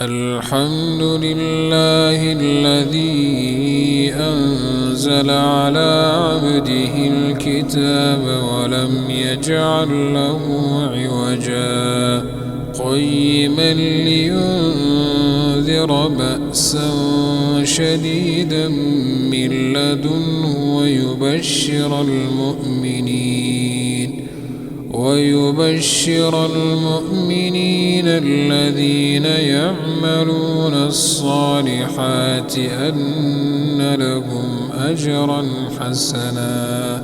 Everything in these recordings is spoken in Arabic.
الحمد لله الذي أنزل على عبده الكتاب ولم يجعل له عوجا قيما لينذر بأسا شديدا من لدنه ويبشر المؤمنين الذين يعملون الصالحات أن لهم أجرا حسنا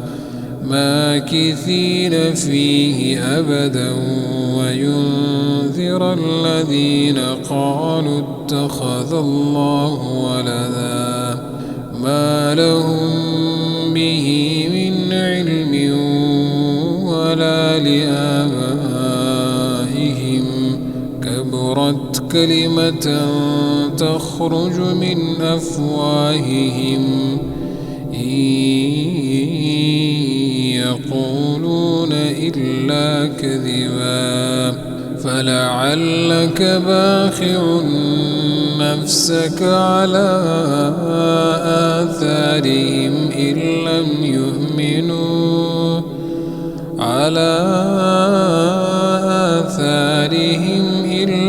ماكثين فيه أبدا وينذر الذين قالوا اتخذ الله ولدا ما لهم به من علم ولا لآبائهم كبرت كلمة تخرج من أفواههم إن يقولون إلا كذبا فلعلك باخع نفسك على آثارهم إن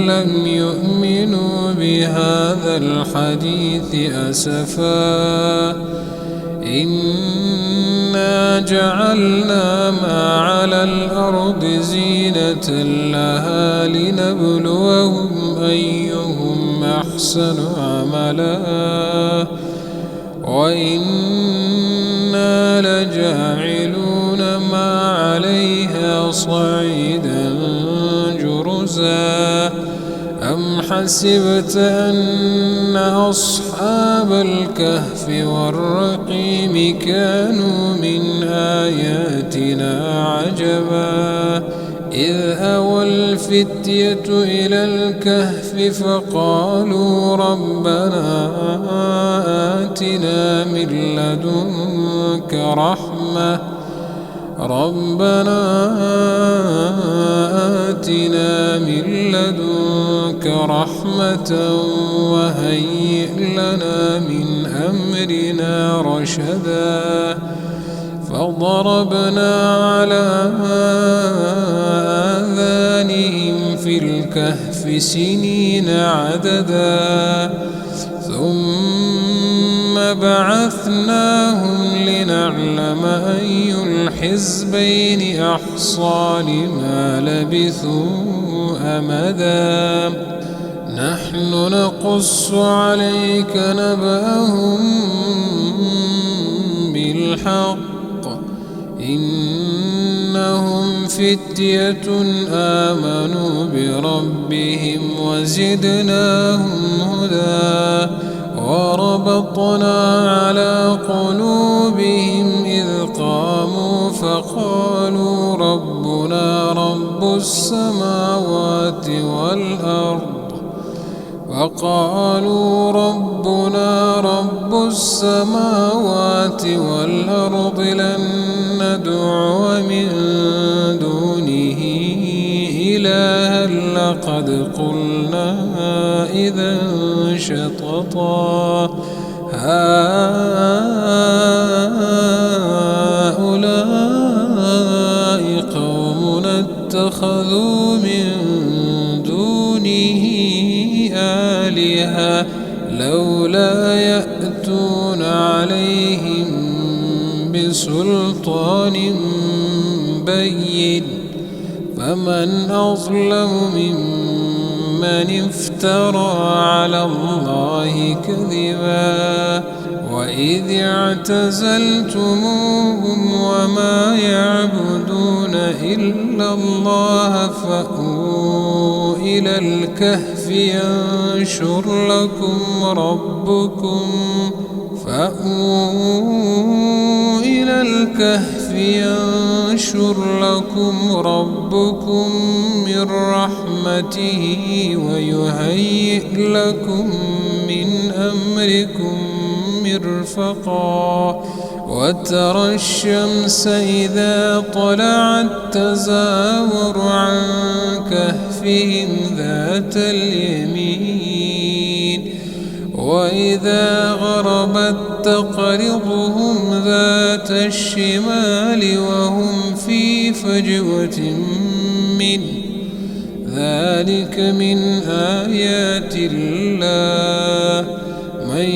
لم يؤمنوا بهذا الحديث أسفا إنا جعلنا ما على الأرض زينة لها لنبلوهم أيهم أحسن عملا وإنا لجاعلون ما عليها صعيدا جرزا أم حسبت أن أصحاب الكهف والرقيم كانوا من آياتنا عجبا إذ أوى الفتية إلى الكهف فقالوا ربنا آتنا من لدنك رحمة وهيئ لنا من أمرنا رشدا فضربنا على آذانهم في الكهف سنين عددا ثم بعثناهم لنعلم أي الحزبين أحصى لما لبثوا أمدا نحن نقص عليك نبأهم بالحق إنهم فتية آمنوا بربهم وزدناهم هدى وربطنا على قلوبهم إذ قاموا فقالوا ربنا رب السماوات والأرض لن ندعو من دونه إلها لقد قلنا إذا شططا هؤلاء قوم اتخذوا من دونه آلهة لولا يأتون عليهم بسلطان بين فمن أظلم ممن افترى على الله كذبا وإذ اعتزلتموهم وما يعبدون إلا الله فأووا إلى الكهف ينشر لكم ربكم من رحمته ويهيئ لكم من أمركم مرفقا وترى الشمس إذا طلعت تزاور عن كهفهم ذات اليمين وإذا غربت تقرضهم ذات الشمال وهم في فجوة منه ذلك من آيات الله من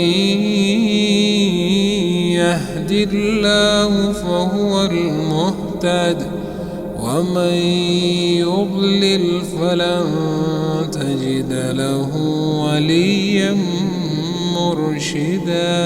يهد الله فهو المهتد ومن يضلل فلن تجد له وليا مرشدا.